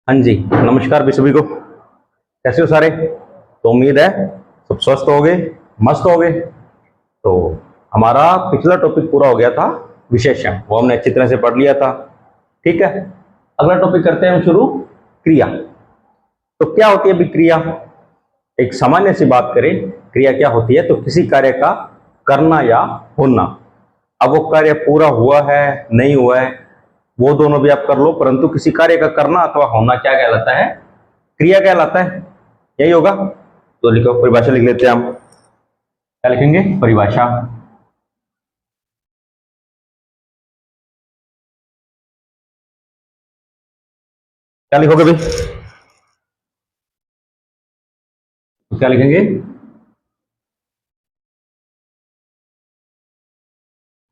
हाँ जी, नमस्कार भी सभी को। कैसे हो सारे? तो उम्मीद है सब स्वस्थ हो गए, मस्त हो गए। तो हमारा पिछला टॉपिक पूरा हो गया था, विशेषण, वो हमने अच्छी तरह से पढ़ लिया था। ठीक है, अगला टॉपिक करते हैं हम शुरू, क्रिया। तो क्या होती है अभी क्रिया? एक सामान्य सी बात करें, क्रिया क्या होती है? तो किसी कार्य का करना या होना। अब वो कार्य पूरा हुआ है नहीं हुआ है वो दोनों भी आप कर लो, परंतु किसी कार्य का करना अथवा होना क्या कहलाता है? क्रिया कहलाता है। यही होगा। तो लिखो, परिभाषा लिख लेते हैं हम। क्या लिखेंगे? परिभाषा। क्या लिखोगे भाई? तो क्या लिखेंगे?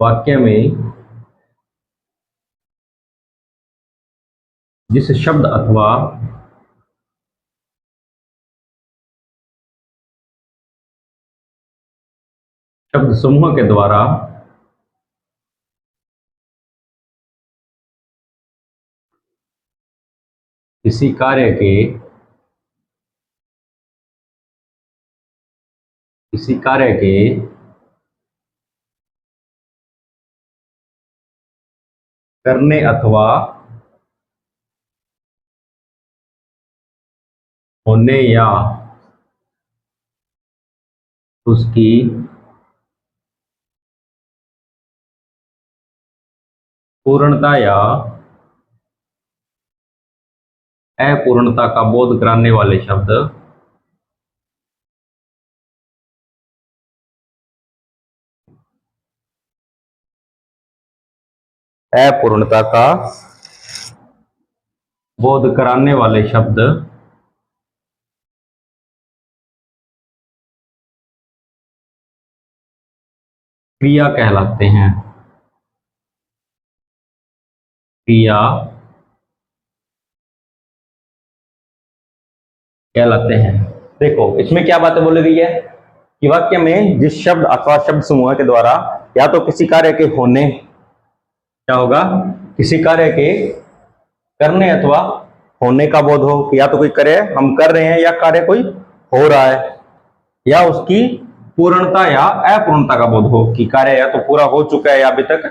वाक्य में जिस शब्द अथवा शब्द समूह के द्वारा किसी कार्य के किसी कार्य के करने अथवा होने या उसकी पूर्णता या अपूर्णता का बोध कराने वाले शब्द अपूर्णता का बोध कराने वाले शब्द क्रिया कहलाते हैं। क्रिया कहलाते हैं। देखो इसमें क्या बातें बोली गई है कि वाक्य में जिस शब्द अथवा शब्द समूह के द्वारा या तो किसी कार्य के होने, क्या होगा? किसी कार्य के करने अथवा होने का बोध हो कि या तो कोई कार्य हम कर रहे हैं या कार्य कोई हो रहा है, या उसकी पूर्णता या अपूर्णता का बोध हो कि कार्य या तो पूरा हो चुका है या अभी तक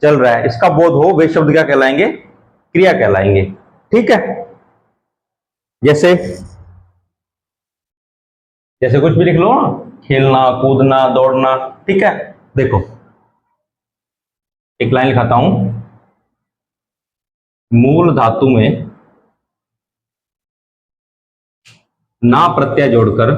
चल रहा है, इसका बोध हो, वे शब्द क्या कहलाएंगे? क्रिया कहलाएंगे। ठीक है। जैसे जैसे कुछ भी लिख लो ना, खेलना, कूदना, दौड़ना। ठीक है। देखो एक लाइन लिखाता हूं। मूल धातु में ना प्रत्यय जोड़कर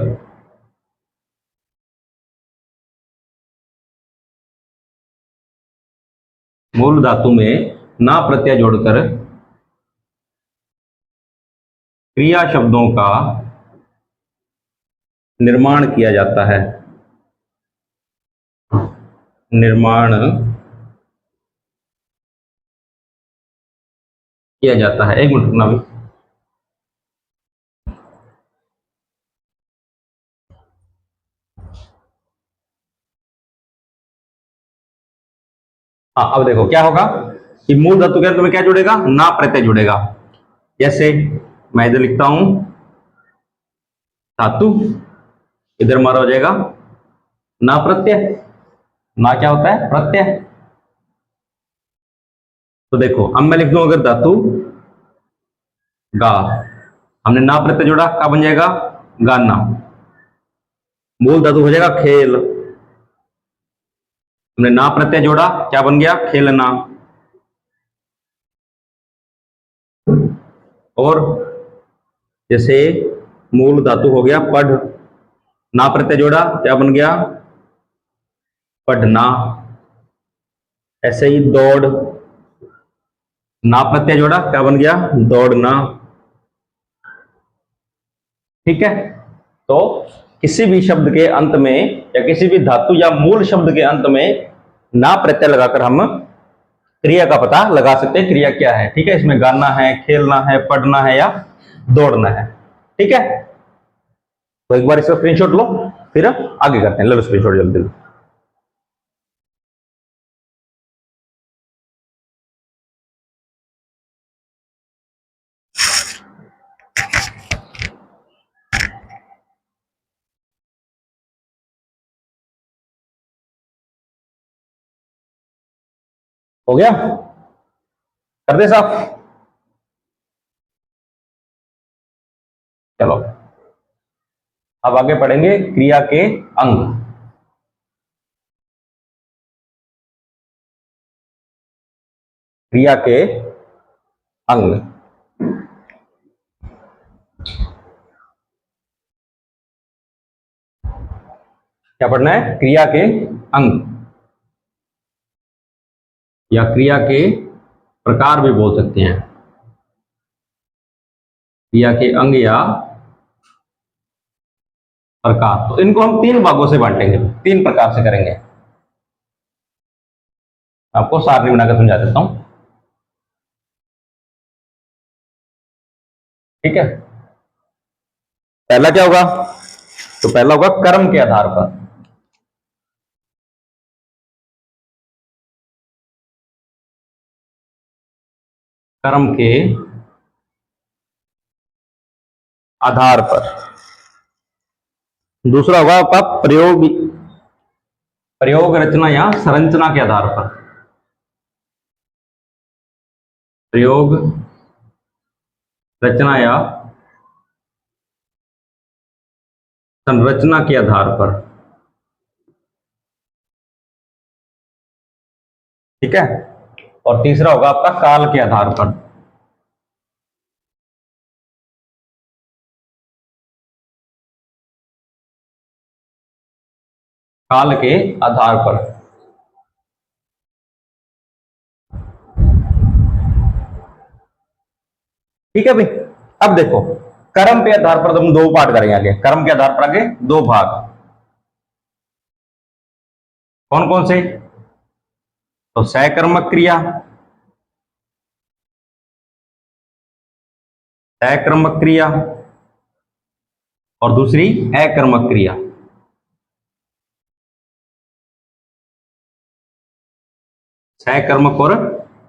मूल धातु में ना प्रत्यय जोड़कर क्रिया शब्दों का निर्माण किया जाता है। निर्माण किया जाता है। एक मिनट रुकना भी। हाँ, अब देखो क्या होगा कि मूल धातु के अंत में क्या जुड़ेगा? ना प्रत्यय जुड़ेगा। जैसे मैं इधर लिखता हूं धातु, इधर हमारा हो जाएगा ना प्रत्यय। ना क्या होता है? प्रत्यय। तो देखो अब मैं लिख दूं अगर धातु गा, हमने ना प्रत्यय जोड़ा, क्या बन जाएगा? गाना। मूल धातु हो जाएगा खेल, हमने ना प्रत्यय जोड़ा, क्या बन गया? खेलना। और जैसे मूल धातु हो गया पढ़, ना प्रत्यय जोड़ा, क्या बन गया? पढ़ना। ऐसे ही दौड़, ना प्रत्यय जोड़ा, क्या बन गया? दौड़ना। ठीक है। तो किसी भी शब्द के अंत में या किसी भी धातु या मूल शब्द के अंत में ना प्रत्यय लगाकर हम क्रिया का पता लगा सकते हैं, क्रिया क्या है। ठीक है, इसमें गाना है, खेलना है, पढ़ना है या दौड़ना है। ठीक है। तो एक बार इसका स्क्रीनशॉट लो, फिर आगे करते हैं। लो स्क्रीनशॉट जल्दी लो। हो गया? कर दे साफ? चलो अब आगे पढ़ेंगे क्रिया के अंग। क्रिया के अंग क्या पढ़ना है? क्रिया के अंग या क्रिया के प्रकार भी बोल सकते हैं। क्रिया के अंग या प्रकार, तो इनको हम तीन भागों से बांटेंगे, तीन प्रकार से करेंगे। आपको सारणी बनाकर समझा देता हूं, ठीक है? पहला क्या होगा? तो पहला होगा कर्म के आधार पर। कर्म के आधार पर। दूसरा होगा आपका प्रयोग, प्रयोग रचना या संरचना के आधार पर। प्रयोग रचना या संरचना के आधार पर, ठीक है? और तीसरा होगा आपका काल के आधार पर। काल के आधार पर, ठीक है भाई? अब देखो, कर्म के आधार पर हम दो पार्ट करेंगे आगे। कर्म के आधार पर आगे दो भाग, कौन कौन से? तो सकर्मक क्रिया, सकर्मक क्रिया, और दूसरी अकर्मक क्रिया। सकर्मक और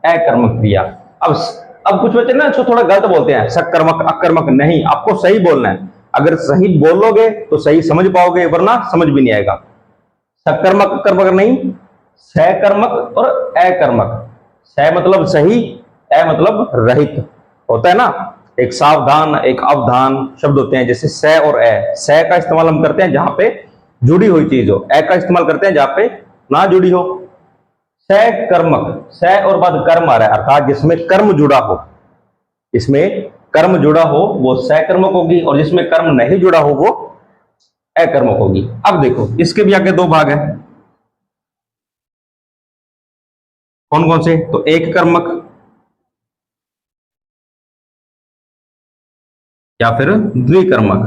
अकर्मक क्रिया। अब कुछ बच्चे ना थोड़ा गलत बोलते हैं, सकर्मक अकर्मक। नहीं, आपको सही बोलना है। अगर सही बोलोगे तो सही समझ पाओगे, वरना समझ भी नहीं आएगा। सकर्मक अकर्मक नहीं, सकर्मक और अकर्मक। स मतलब सही, अ मतलब रहित, होता है ना? एक सावधान, एक अवधान शब्द होते हैं, जैसे स और अ। स का इस्तेमाल हम करते हैं जहां पे जुड़ी हुई चीज हो, अ का इस्तेमाल करते हैं जहां पे ना जुड़ी हो। सकर्मक, स और बाद कर्म आ रहा है, अर्थात जिसमें कर्म जुड़ा हो, जिसमें कर्म जुड़ा हो वो सकर्मक होगी, और जिसमें कर्म नहीं जुड़ा हो वो अकर्मक होगी। अब देखो, इसके भी आगे दो भाग है, कौन कौन से? तो एक कर्मक या फिर द्विकर्मक।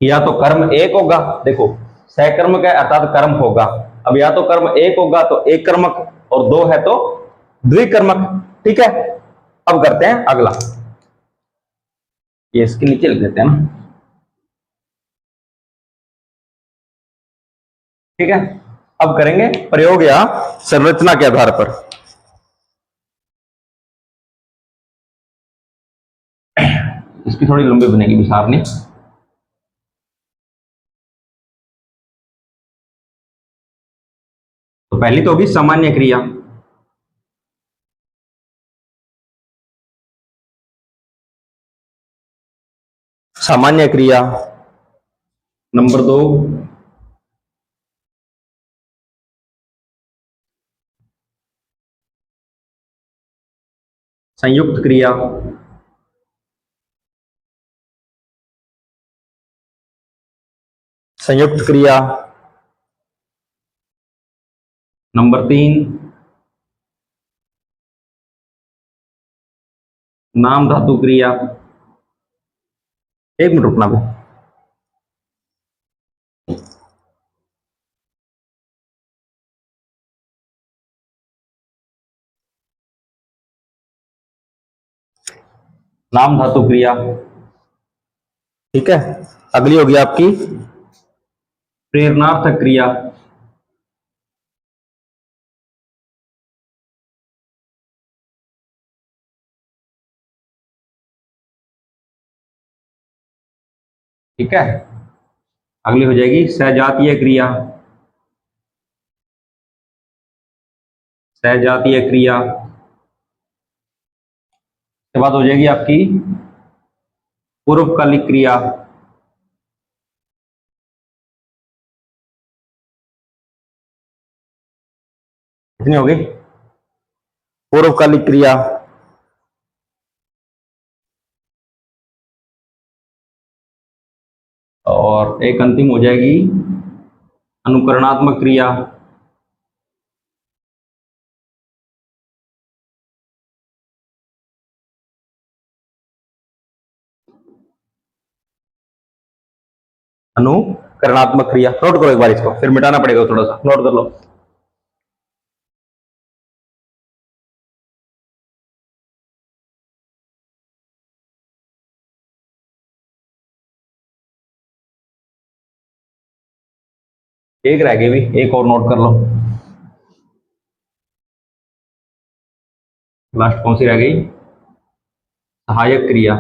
या तो कर्म एक होगा, देखो सकर्मक है अर्थात कर्म होगा। अब या तो कर्म एक होगा तो एक कर्मक, और दो है तो द्विकर्मक, ठीक है? अब करते हैं अगला, ये इसके नीचे लिख देते हैं ना, ठीक है? अब करेंगे प्रयोग या संरचना के आधार पर। इसकी थोड़ी लंबी बनेगी विसारणी। तो पहली तो होगी सामान्य क्रिया। सामान्य क्रिया। नंबर दो संयुक्त क्रिया। संयुक्त क्रिया। नंबर तीन नाम धातु क्रिया। एक मिनट रुकना भी। नाम धातु क्रिया, ठीक है? अगली होगी आपकी प्रेरणार्थक क्रिया। ठीक है? अगली हो जाएगी सजातीय क्रिया। सहजातीय क्रिया के बाद हो जाएगी आपकी पूर्वकालिक क्रिया। कितनी होगी? पूर्वकालिक क्रिया। और एक अंतिम हो जाएगी अनुकरणात्मक क्रिया। अनुकरणात्मक क्रिया नोट करो एक बार, इसको फिर मिटाना पड़ेगा, थोड़ा सा नोट कर लो। एक रह गई भी, एक और नोट कर लो। लास्ट कौन सी रह गई? सहायक क्रिया।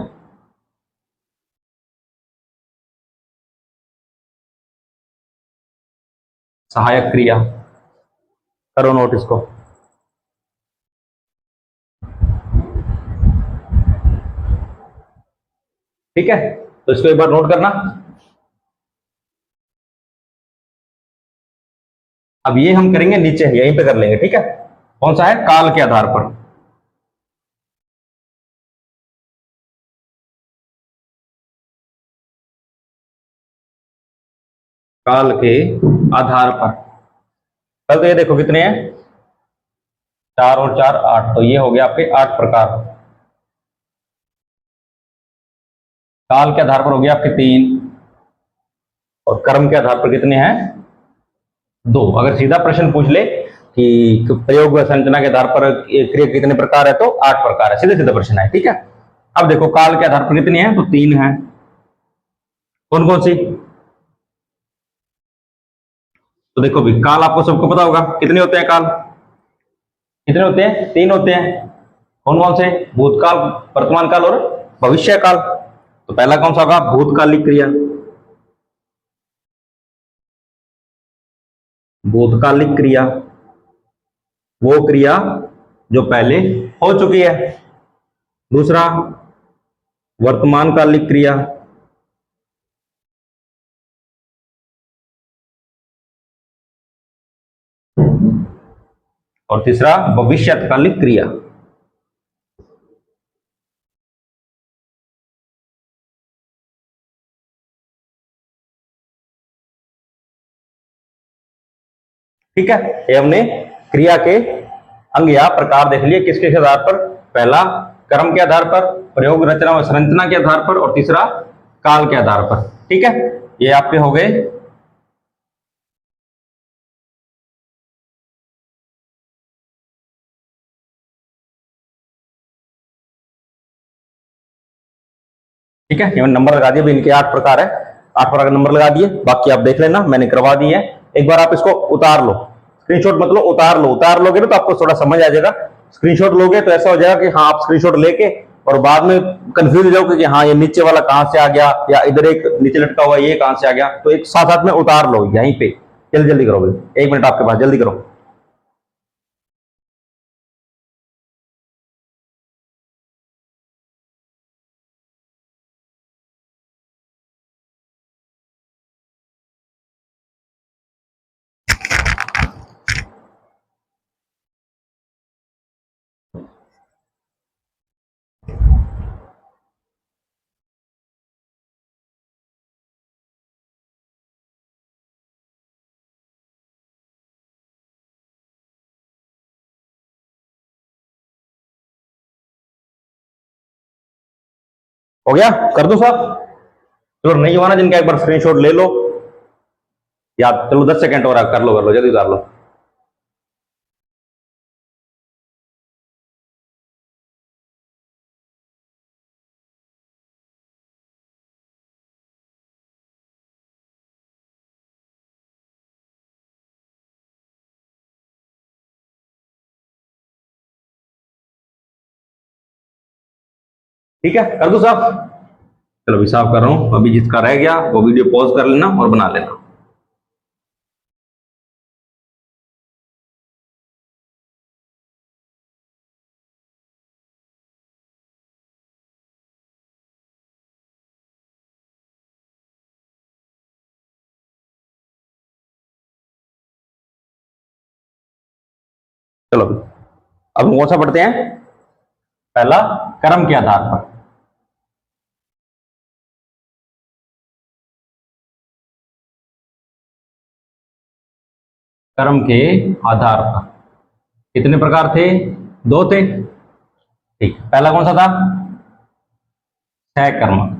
सहायक क्रिया करो नोट इसको। ठीक है, तो इसको एक बार नोट करना। अब ये हम करेंगे नीचे, यहीं पे कर लेंगे, ठीक है। कौन सा है? काल के आधार पर। काल के आधार पर। कल तो ये देखो कितने हैं, 4 और 4 8, तो ये हो गया आपके 8 प्रकार। काल के आधार पर हो गया आपके 3, और कर्म के आधार पर कितने हैं? 2। अगर सीधा प्रश्न पूछ ले कि प्रयोग व संरचना के आधार पर क्रिया कितने प्रकार है, तो 8 प्रकार है, सीधे सीधा प्रश्न है, ठीक है। अब देखो काल के आधार पर कितनी है, तो 3 है। कौन कौन सी? तो देखो भी, काल आपको सबको पता होगा कितने होते हैं काल? कितने होते हैं? 3 होते हैं। कौन कौन से? भूतकाल, वर्तमान काल और भविष्य काल। तो पहला कौन सा होगा? भूतकालिक क्रिया। भूतकालिक क्रिया वो क्रिया जो पहले हो चुकी है। दूसरा वर्तमान कालिक क्रिया। और तीसरा भविष्यकालिक क्रिया। ठीक है, ये हमने क्रिया के अंग या प्रकार देख लिए, किसके आधार पर? पहला कर्म के आधार पर, प्रयोग रचना व संरचना के आधार पर, और तीसरा काल के आधार पर। ठीक है, ये आपके हो गए। ठीक है, ये मैंने नंबर लगा दिए, भी इनके 8 प्रकार है, 8 प्रकार के नंबर लगा दिए, बाकी आप देख लेना, मैंने करवा दिए है। एक बार आप इसको उतार लो, स्क्रीनशॉट मतलब उतार लो, उतार लोगे ना तो आपको थोड़ा समझ आ जाएगा। स्क्रीनशॉट लोगे तो ऐसा हो जाएगा कि हाँ आप स्क्रीनशॉट लेके और बाद में कंफ्यूज हो जाओगे कि हाँ ये नीचे वाला कहां से आ गया, या इधर एक नीचे लटका हुआ ये कहां से आ गया। तो एक साथ साथ में उतार लो यहीं पे, जल्दी जल्दी करोगे, 1 मिनट आपके पास, जल्दी करो। हो गया? कर दो साहब, जो नहीं हुआ ना जिनका, एक बार स्क्रीनशॉट ले लो, या चलो 10 सेकंड और कर लो जल्दी उतार लो। ठीक है, कर दो साहब। चलो अभी साफ कर रहा हूं, अभी जिसका रह गया वो वीडियो पॉज कर लेना और बना लेना। चलो अब हम कौन सा पढ़ते हैं? पहला, कर्म के आधार पर। कर्म के आधार पर कितने प्रकार थे? दो थे। ठीक, पहला कौन सा था? सहकर्मक।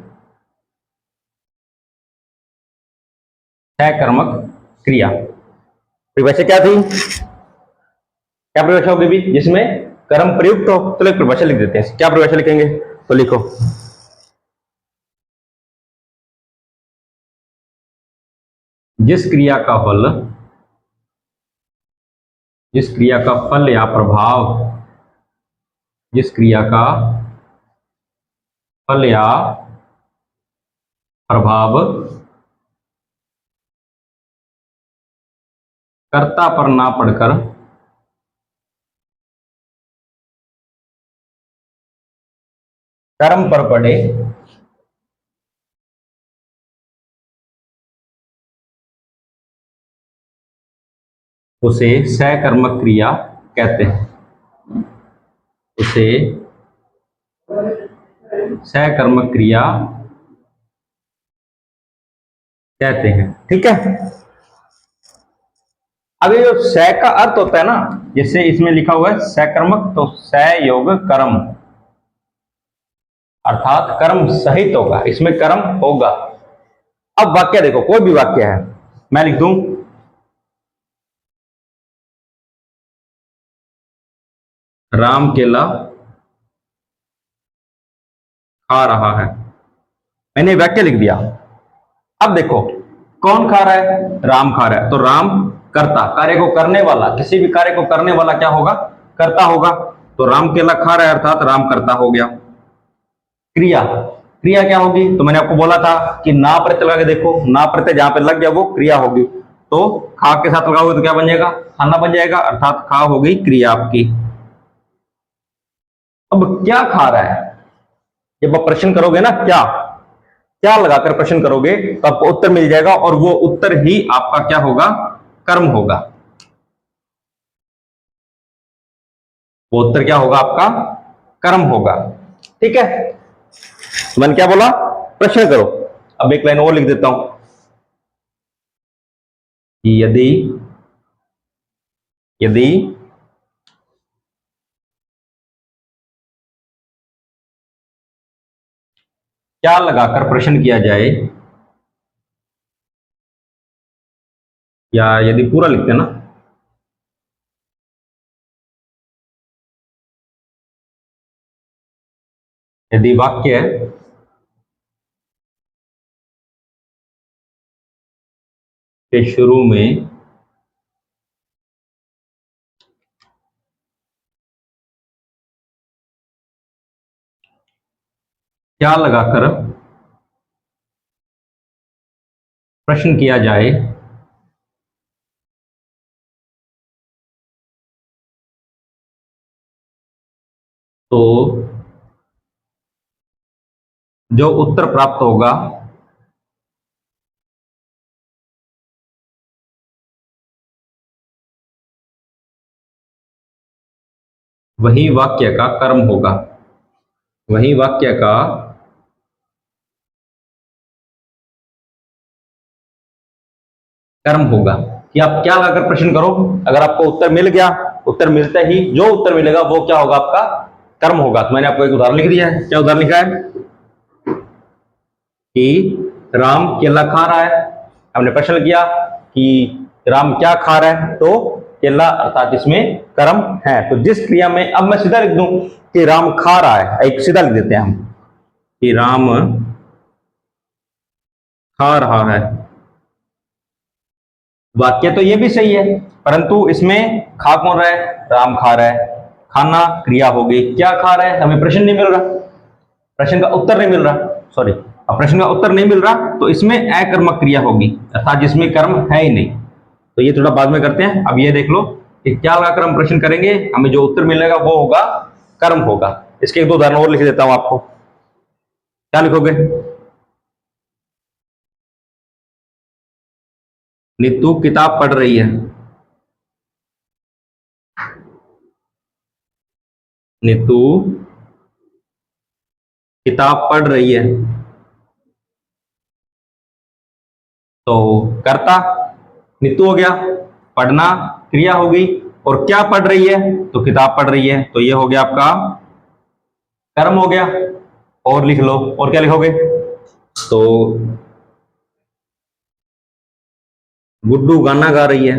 सहकर्मक क्रिया। परिभाषा क्या थी? क्या परिभाषा होगी भी जिसमें कर्म प्रयुक्त हो? चलो एक परिभाषा लिख देते हैं। क्या परिभाषा लिखेंगे? तो लिखो, जिस क्रिया का फल, जिस क्रिया का फल या प्रभाव, जिस क्रिया का फल या प्रभाव कर्ता पर ना पड़कर कर्म पर पड़े, उसे सहकर्मक क्रिया कहते हैं। उसे सहकर्मक क्रिया कहते हैं। ठीक है। अब ये जो सह का अर्थ होता है ना, जैसे इसमें लिखा हुआ है सहकर्मक, तो सहयोग कर्म, अर्थात कर्म सहित होगा, इसमें कर्म होगा। अब वाक्य देखो, कोई भी वाक्य है, मैं लिख दूं राम केला खा रहा है, मैंने वाक्य लिख दिया। अब देखो कौन खा रहा है? राम खा रहा है। तो राम कर्ता, कार्य को करने वाला, किसी भी कार्य को करने वाला क्या होगा? कर्ता होगा। तो राम केला खा रहा है अर्थात राम कर्ता हो गया। क्रिया, क्रिया क्या होगी? तो मैंने आपको बोला था कि ना प्रत्यय लगा के देखो, ना प्रत्यय जहां पे लग गया वो क्रिया होगी। तो खा के साथ लगाओगे तो क्या बन जाएगा? खाना बन जाएगा, अर्थात खा हो गई क्रिया आपकी। अब क्या खा रहा है? जब आप प्रश्न करोगे ना, क्या क्या लगाकर प्रश्न करोगे तो आपको उत्तर मिल जाएगा, और वो उत्तर ही आपका क्या होगा? कर्म होगा। वो उत्तर क्या होगा आपका? कर्म होगा। ठीक है। तो मैंने क्या बोला? प्रश्न करो। अब एक लाइन और लिख देता हूं कि यदि यदि क्या लगाकर प्रश्न किया जाए, या यदि पूरा लिखते हैं ना, यदि वाक्य के शुरू में क्या लगाकर प्रश्न किया जाए तो जो उत्तर प्राप्त होगा वही वाक्य का कर्म होगा। वही वाक्य का कर्म होगा। कि आप क्या लगाकर प्रश्न करो, अगर आपको उत्तर मिल गया, उत्तर मिलता ही जो उत्तर मिलेगा वो क्या होगा? आपका कर्म होगा। तो मैंने आपको एक उदाहरण लिख दिया है। क्या उदाहरण लिखा है? कि राम केला खा रहा है। हमने प्रश्न किया कि राम क्या खा रहा है, तो केला अर्थात इसमें कर्म है। तो जिस क्रिया में, अब मैं सीधा लिख दूं कि राम खा रहा है, एक सीधा लिख देते हैं हम कि राम खा रहा है। वाक्य तो ये भी सही है, परंतु इसमें खा कौन रहा है? राम खा रहा है। खाना क्रिया हो गई। क्या खा रहा है? हमें प्रश्न नहीं मिल रहा, प्रश्न का उत्तर नहीं मिल रहा, सॉरी, अब प्रश्न का उत्तर नहीं मिल रहा, तो इसमें अकर्मक क्रिया होगी, अर्थात जिसमें कर्म है ही नहीं। तो ये थोड़ा बाद में करते हैं। अब ये देख लो कि क्या लगाकर हम प्रश्न करेंगे, हमें जो उत्तर मिलेगा वो होगा कर्म होगा। इसके एक दो उदाहरण और लिख देता हूं आपको। क्या लिखोगे? नीतू किताब पढ़ रही है। नीतू किताब पढ़ रही है। तो कर्ता नीतू हो गया, पढ़ना क्रिया होगी, और क्या पढ़ रही है, तो किताब पढ़ रही है। तो ये हो गया आपका कर्म हो गया। और लिख लो, और क्या लिखोगे? तो गुड्डू गाना गा रही है।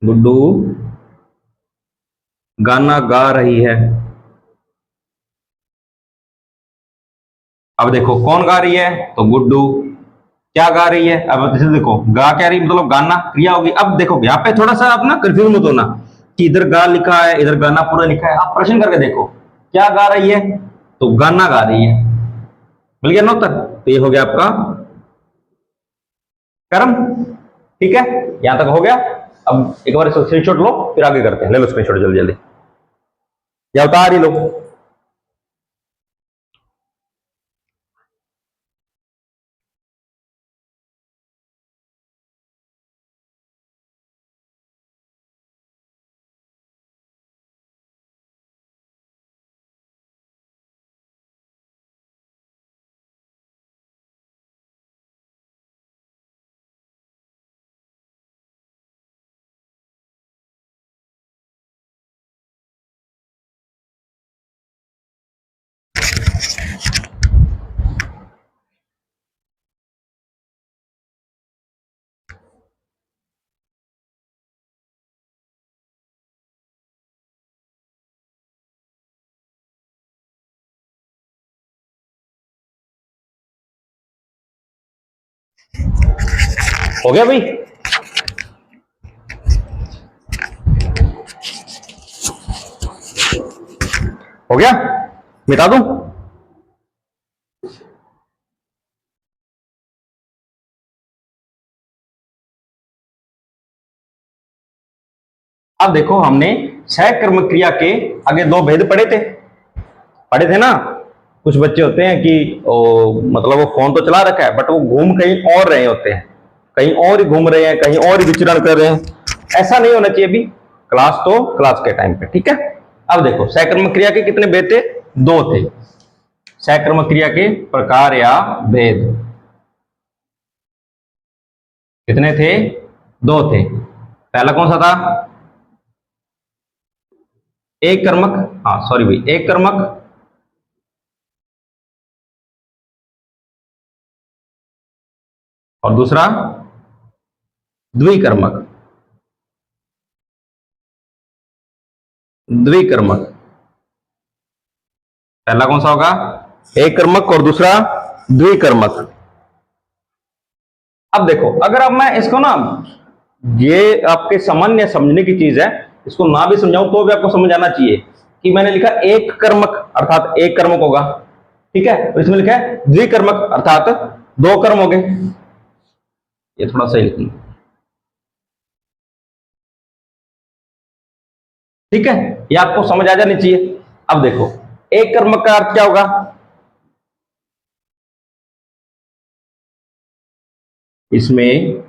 गुड्डू गाना गा रही है। अब देखो कौन गा रही है, तो गुड्डू। क्या गा रही है, अब जैसे देखो गा क्या रही मतलब गाना क्रिया होगी। अब देखो यहाँ पे थोड़ा सा आप ना कंफ्यूज मत होना कि इधर गा लिखा है इधर गाना पूरा लिखा है। आप प्रश्न करके देखो क्या गा रही है, तो गाना गा रही है। मिल गया ना उत्तर। तो ये हो गया आपका कर्म। ठीक है, यहां तक हो गया। अब एक बार स्क्रीनशॉट लो, फिर आगे करते हैं। ले लो स्क्रीनशॉट जल्दी जल्दी, या उतार ही लो। हो गया भाई? हो गया, मिटा दूं? अब देखो हमने सह कर्म क्रिया के आगे दो भेद पढ़े थे ना। कुछ बच्चे होते हैं कि मतलब वो फोन तो चला रखा है बट वो घूम कहीं और रहे होते हैं, कहीं और ही घूम रहे हैं, कहीं और ही विचरण कर रहे हैं। ऐसा नहीं होना चाहिए। अभी क्लास तो क्लास के टाइम पे, ठीक है। अब देखो सहकर्म क्रिया के कितने भेद थे? दो थे। सहकर्म क्रिया के प्रकार या भेद कितने थे? दो थे। पहला कौन सा था? एक कर्मक, हाँ सॉरी भाई, एक कर्मक और दूसरा द्विकर्मक। द्विकर्मक पहला कौन सा होगा? एक कर्मक, और दूसरा द्विकर्मक। अब देखो अगर अब मैं इसको ना, ये आपके सामान्य समझने की चीज है, इसको ना भी समझाऊं तो भी आपको समझ आना चाहिए कि मैंने लिखा एक कर्मक अर्थात एक कर्मक होगा, ठीक है। और इसमें लिखा है द्विकर्मक अर्थात दो कर्म हो गए। ये थोड़ा सही लिखना, ठीक है। ये आपको समझ आ जानी चाहिए। अब देखो एक कर्मक का अर्थ क्या होगा? इसमें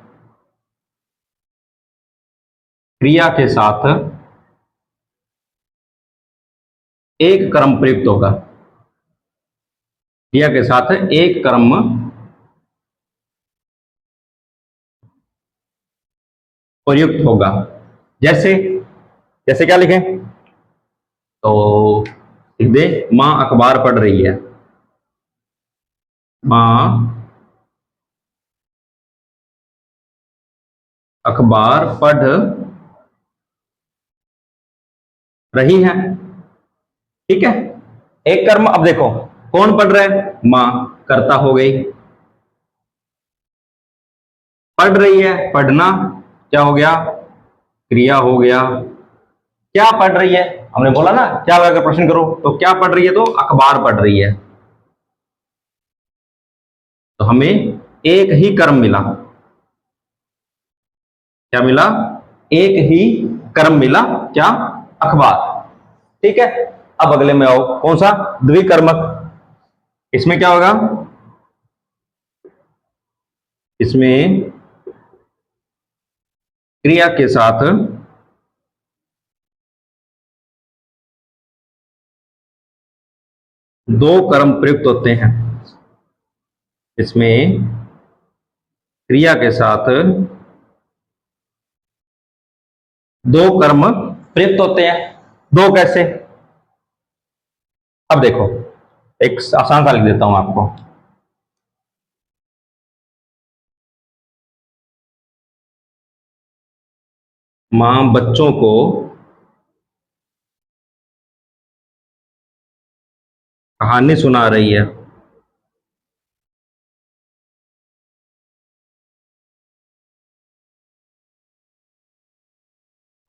क्रिया के साथ एक कर्म प्रयुक्त होगा। क्रिया के साथ एक कर्म प्रयुक्त होगा। जैसे जैसे क्या लिखें? तो लिख दे मां अखबार पढ़ रही है। मां अखबार पढ़ रही है, ठीक है। एक कर्म, अब देखो कौन पढ़ रहा है? मां, कर्ता हो गई। पढ़ रही है, पढ़ना क्या हो गया? क्रिया हो गया। क्या पढ़ रही है? हमने बोला ना क्या अगर प्रश्न करो तो क्या पढ़ रही है, तो अखबार पढ़ रही है। तो हमें एक ही कर्म मिला। क्या मिला? एक ही कर्म मिला, क्या? अखबार, ठीक है। अब अगले में आओ, कौन सा? द्विकर्मक। इसमें क्या होगा? इसमें क्रिया के साथ दो कर्म प्रयुक्त होते हैं, इसमें क्रिया के साथ दो कर्म प्रयुक्त होते हैं। दो कैसे? अब देखो, एक आसान सा लिख देता हूं आपको। मां बच्चों को कहानी सुना रही है।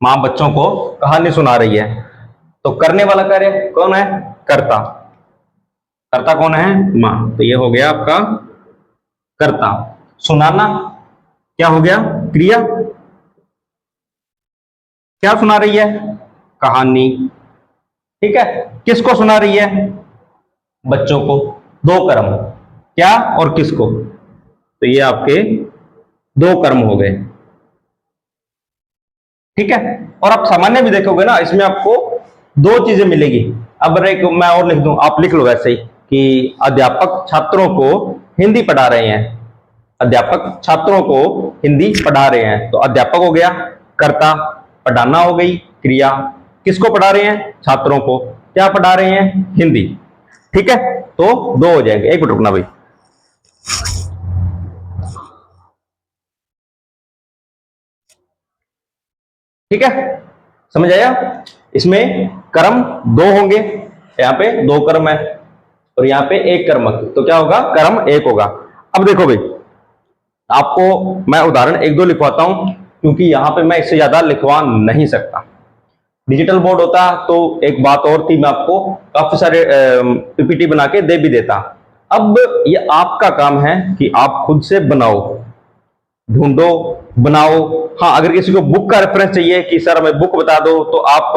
मां बच्चों को कहानी सुना रही है, तो करने वाला कार्य कौन है? कर्ता। कर्ता कौन है? मां। तो ये हो गया आपका कर्ता। सुनाना क्या हो गया? क्रिया। क्या सुना रही है? कहानी। ठीक है। किसको सुना रही है? बच्चों को। दो कर्म। क्या और किसको? तो ये आपके दो कर्म हो गए। ठीक है। और आप सामान्य भी देखोगे ना, इसमें आपको दो चीजें मिलेगी। अब एक मैं और लिख दूं, आप लिख लो वैसे ही कि अध्यापक छात्रों को हिंदी पढ़ा रहे हैं। अध्यापक छात्रों को हिंदी पढ़ा रहे हैं, तो अध्यापक हो गया कर्ता, पढ़ाना हो गई क्रिया। किसको पढ़ा रहे हैं? छात्रों को। क्या पढ़ा रहे हैं? हिंदी। ठीक है। तो दो हो जाएंगे। एक मिनट रुकना भाई। ठीक है, समझ आया? इसमें कर्म दो होंगे, यहाँ पे दो कर्म है और यहाँ पे एक कर्म, तो क्या होगा? कर्म एक होगा। अब देखो भाई, आपको मैं उदाहरण एक दो लिखवाता हूं, क्योंकि यहां पे मैं इससे ज्यादा लिखवा नहीं सकता। डिजिटल बोर्ड होता तो एक बात और थी, मैं आपको काफी सारे पीपीटी बना के दे भी देता। अब ये आपका काम है कि आप खुद से बनाओ, ढूंढो, बनाओ। हाँ, अगर किसी को बुक का रेफरेंस चाहिए कि सर हमें बुक बता दो, तो आप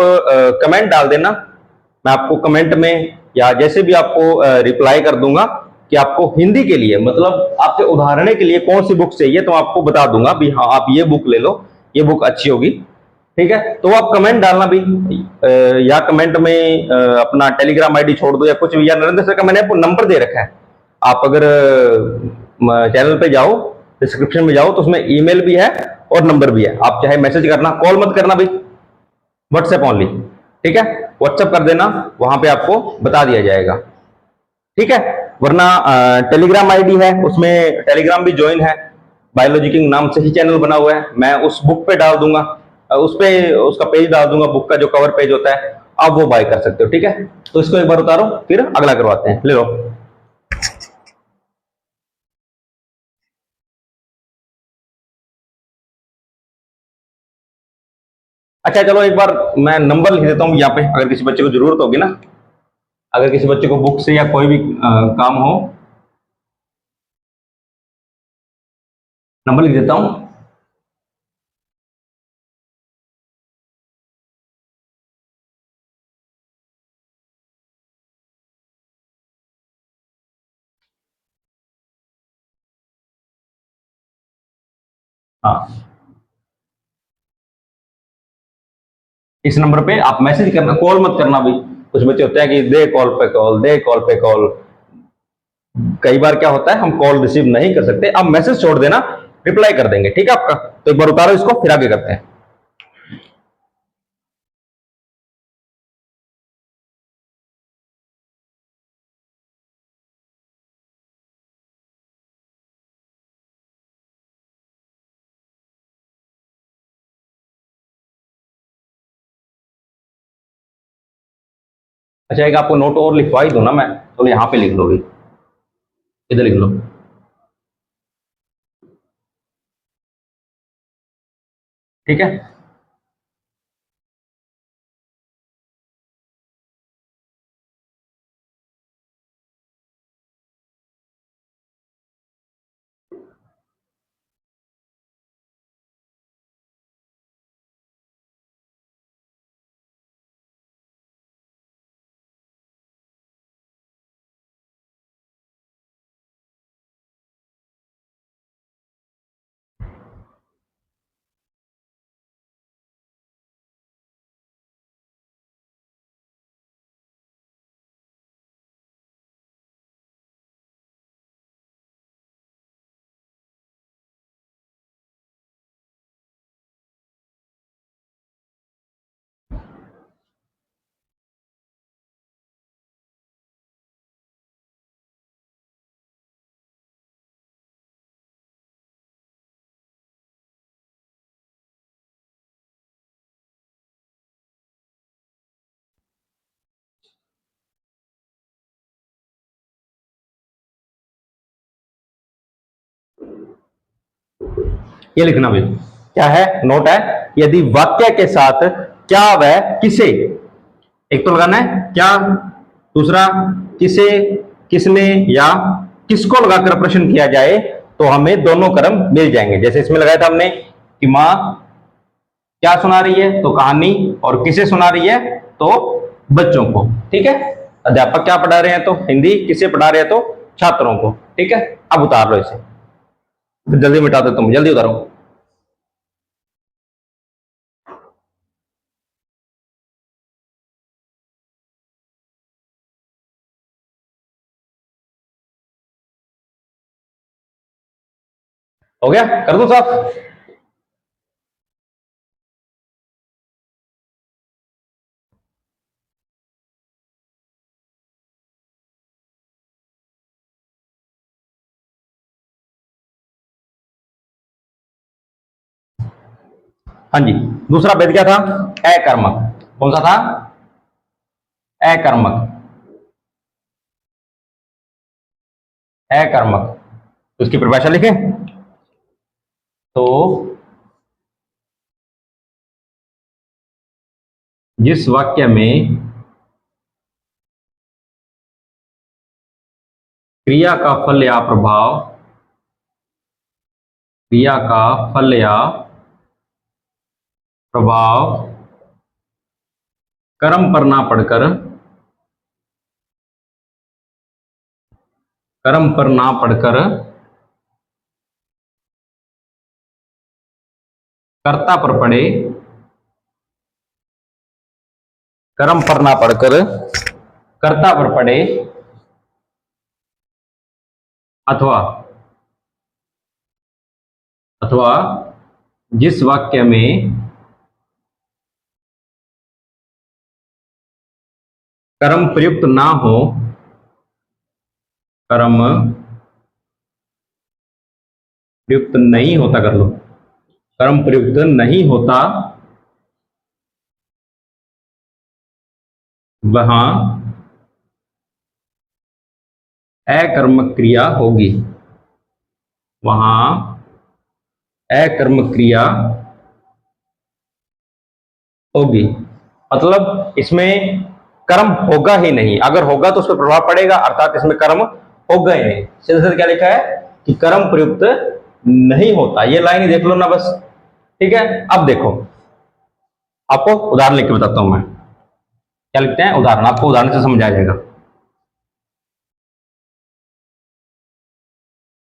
कमेंट डाल देना, मैं आपको कमेंट में या जैसे भी आपको रिप्लाई कर दूंगा कि आपको हिंदी के लिए, मतलब आपके उदाहरण के लिए कौन सी बुक चाहिए, तो आपको बता दूंगा भी हाँ आप ये बुक ले लो, ये बुक अच्छी होगी। ठीक है, तो आप कमेंट डालना भी, या कमेंट में अपना टेलीग्राम आईडी छोड़ दो या कुछ भी, या नरेंद्र सर का मैंने आपको नंबर दे रखा है। आप अगर चैनल पे जाओ, डिस्क्रिप्शन में जाओ, तो उसमें ईमेल भी है और नंबर भी है। आप चाहे मैसेज करना, कॉल मत करना भाई, व्हाट्सएप ओनली। ठीक है, व्हाट्सएप कर देना, वहां पे आपको बता दिया जाएगा। ठीक है, वरना टेलीग्राम आईडी है, उसमें टेलीग्राम भी ज्वाइन है, बायोलॉजी किंग नाम से ही चैनल बना हुआ है, मैं उस बुक पे डाल दूंगा, उस पे उसका पेज डाल दूंगा, बुक का जो कवर पेज होता है, आप वो बाय कर सकते हो। ठीक है, तो इसको एक बार उतारो, फिर अगला करवाते हैं, ले लो। अच्छा चलो, एक बार मैं नंबर लिख देता हूँ यहाँ पे, अगर किसी बच्चे को जरूरत होगी ना, अगर किसी बच्चे को बुक से या कोई भी काम हो, नंबर लिख देता हूँ। हाँ, इस नंबर पे आप मैसेज करना, कॉल मत करना भाई। कुछ बच्चे होते हैं कि दे कॉल पे कॉल, दे कॉल पे कॉल। कई बार क्या होता है, हम कॉल रिसीव नहीं कर सकते, आप मैसेज छोड़ देना, रिप्लाई कर देंगे। ठीक है आपका, तो एक बार उतारो इसको, फिर आगे करते हैं। अच्छा, एक आपको नोट और लिखवा ही दो ना मैं, चलो यहाँ पे लिख लो भाई, इधर लिख लो। ठीक है। ये लिखना भाई, क्या है, नोट है, यदि वाक्य के साथ क्या व किसे, एक तो लगाना है क्या, दूसरा किसे, किसने या किसको लगाकर प्रश्न किया जाए तो हमें दोनों क्रम मिल जाएंगे। जैसे इसमें लगाया था हमने कि माँ क्या सुना रही है तो कहानी, और किसे सुना रही है तो बच्चों को, ठीक है। अध्यापक क्या पढ़ा रहे हैं तो हिंदी, किसे पढ़ा रहे हैं तो छात्रों को, ठीक है। अब उतार लो इसे, जल्दी मिटा दो, तुम जल्दी उतारो। हो गया, कर दो साफ। हाँ जी, दूसरा भेद क्या था, अकर्मक। कौन सा था, अकर्मक, अकर्मक। तो उसकी परिभाषा लिखें तो जिस वाक्य में क्रिया का फल या प्रभाव, क्रिया का फल या प्रभाव कर्म पर ना पड़कर, कर्म पर ना पड़कर कर्ता पर पड़े, कर्म पर ना पड़कर कर्ता पर पड़े, अथवा अथवा जिस वाक्य में कर्म प्रयुक्त ना हो, कर्म प्रयुक्त नहीं होता, कर लो, कर्म प्रयुक्त नहीं होता, वहां अकर्मक क्रिया होगी, वहां अकर्मक क्रिया होगी। मतलब इसमें कर्म होगा ही नहीं, अगर होगा तो उस पर प्रभाव पड़ेगा, अर्थात इसमें कर्म होगा ही नहीं। सीधे सीधे क्या लिखा है कि कर्म प्रयुक्त नहीं होता, ये लाइन ही देख लो ना बस, ठीक है। अब देखो, आपको उदाहरण लिख के बताता हूं मैं, क्या लिखते हैं उदाहरण, आपको उदाहरण से समझ आ जाएगा।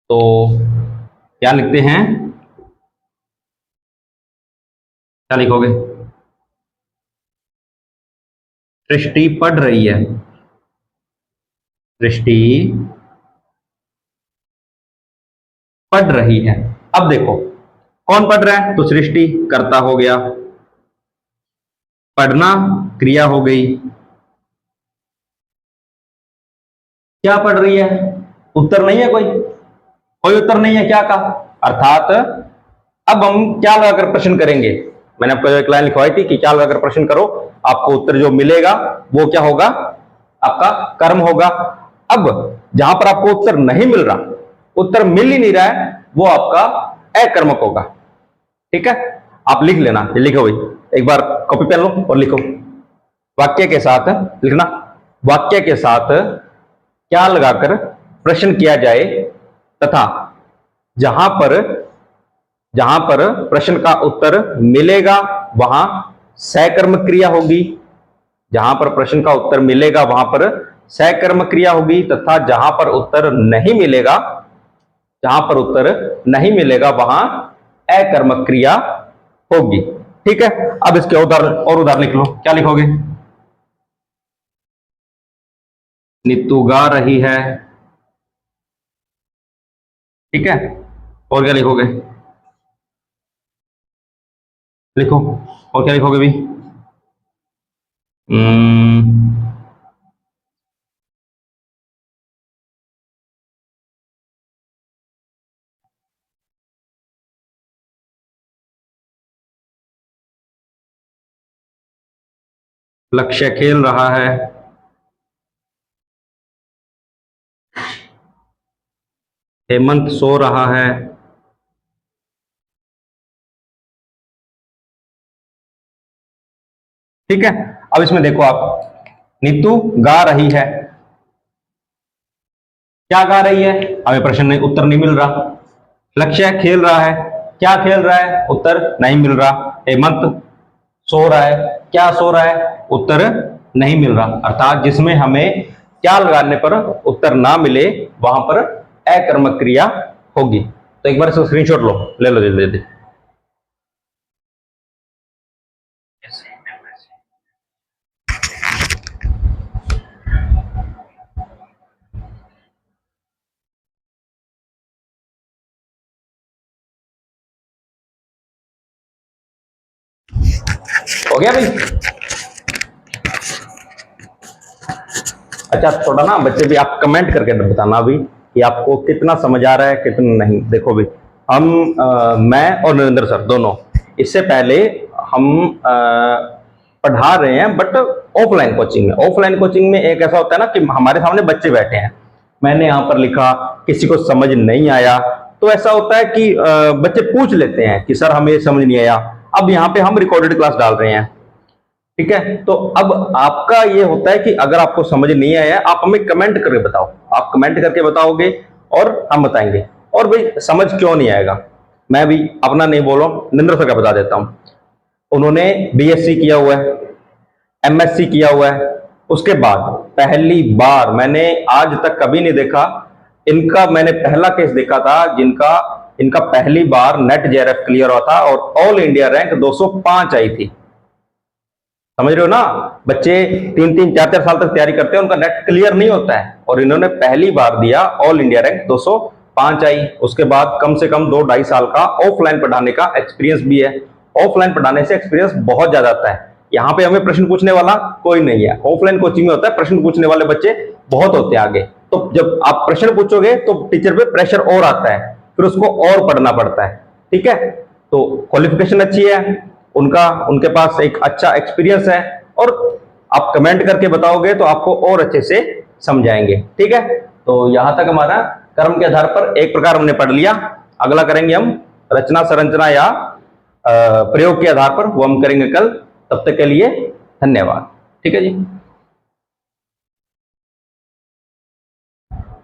तो क्या लिखते हैं, क्या लिखोगे, सृष्टि पढ़ रही है, सृष्टि पढ़ रही है। अब देखो कौन पढ़ रहा है तो सृष्टि कर्ता हो गया, पढ़ना क्रिया हो गई, क्या पढ़ रही है, उत्तर नहीं है, कोई कोई उत्तर नहीं है क्या का, अर्थात अब हम क्या लगाकर प्रश्न करेंगे। मैंने आपको एक लाइन लिखवाई थी कि क्या लगाकर प्रश्न करो, आपको उत्तर जो मिलेगा वो क्या होगा, आपका कर्म होगा। अब जहां पर आपको उत्तर नहीं मिल रहा, उत्तर मिल ही नहीं रहा है, वो आपका अकर्मक होगा, ठीक है। आप लिख लेना, ये लिखो भाई, एक बार कॉपी पेन लो और लिखो, वाक्य के साथ लिखना, वाक्य के साथ क्या लगाकर प्रश्न किया जाए तथा जहां पर प्रश्न का उत्तर मिलेगा वहां सकर्म क्रिया होगी, जहां पर प्रश्न का उत्तर मिलेगा वहां पर सकर्म क्रिया होगी, तथा जहां पर उत्तर नहीं मिलेगा, जहां पर उत्तर नहीं मिलेगा वहां अकर्मक क्रिया होगी, ठीक है। अब इसके उदाहरण और उदाहरण लिख लो, क्या लिखोगे, नीतू गा रही है, ठीक है। और क्या लिखोगे, लिखो, और क्या लिखोगे भी, लक्ष्य खेल रहा है, हेमंत सो रहा है, ठीक है। अब इसमें देखो आप, नीतू गा रही है, क्या गा रही है, हमें प्रश्न नहीं, उत्तर नहीं मिल रहा। लक्ष्य खेल रहा है, क्या खेल रहा है, उत्तर नहीं मिल रहा। हेमंत सो रहा है, क्या सो रहा है, उत्तर नहीं मिल रहा। अर्थात जिसमें हमें क्या लगाने पर उत्तर ना मिले वहां पर अकर्मक क्रिया होगी। तो एक बार इसको स्क्रीनशॉट लो, ले लो जल्दी जल्दी। हो गया भाई? अच्छा, थोड़ा ना बच्चे भी आप कमेंट करके बताना अभी कि आपको कितना समझ आ रहा है कितना नहीं। देखो भी, हम मैं और नरेंद्र सर दोनों इससे पहले हम पढ़ा रहे हैं, बट ऑफलाइन कोचिंग में। ऑफलाइन कोचिंग में एक ऐसा होता है ना कि हमारे सामने बच्चे बैठे हैं, मैंने यहाँ पर लिखा, किसी को समझ नहीं आया, तो ऐसा होता है कि बच्चे पूछ लेते हैं कि सर हमें समझ नहीं आया। अब यहाँ पे हम रिकॉर्डेड क्लास डाल रहे हैं, ठीक है। तो अब आपका ये होता है कि अगर आपको समझ नहीं आया, आप हमें कमेंट करके बताओ, आप कमेंट करके बताओगे और हम बताएंगे। और भाई समझ क्यों नहीं आएगा, मैं भी अपना नहीं बोल रहा हूं, नरेंद्र सर का बता देता हूं। उन्होंने बीएससी किया हुआ है, एमएससी किया हुआ है, उसके बाद पहली बार, मैंने आज तक कभी नहीं देखा, इनका मैंने पहला केस देखा था जिनका इनका पहली बार नेट जेआरएफ क्लियर हुआ था और ऑल इंडिया रैंक 205 आई थी। समझ रहे हो ना, बच्चे 3-3 4-4 साल तक तैयारी करते हैं, उनका नेट क्लियर नहीं होता है, और इन्होंने पहली बार दिया, ऑल इंडिया रैंक 205 आई। उसके बाद कम से कम 2-2.5 साल का ऑफलाइन पढ़ाने का एक्सपीरियंस भी है। ऑफलाइन पढ़ाने से एक्सपीरियंस बहुत ज्यादा आता है। यहाँ पे हमें प्रश्न पूछने वाला कोई नहीं है, ऑफलाइन कोचिंग में होता है प्रश्न पूछने वाले बच्चे बहुत होते हैं आगे। तो जब आप प्रश्न पूछोगे तो टीचर पे प्रेशर और आता है, फिर उसको और पढ़ना पड़ता है, ठीक है। तो क्वालिफिकेशन अच्छी है उनका, उनके पास एक अच्छा एक्सपीरियंस है, और आप कमेंट करके बताओगे तो आपको और अच्छे से समझाएंगे, ठीक है। तो यहां तक हमारा कर्म के आधार पर एक प्रकार हमने पढ़ लिया। अगला करेंगे हम रचना संरचना या प्रयोग के आधार पर, वो हम करेंगे कल। तब तक के लिए धन्यवाद, ठीक है जी।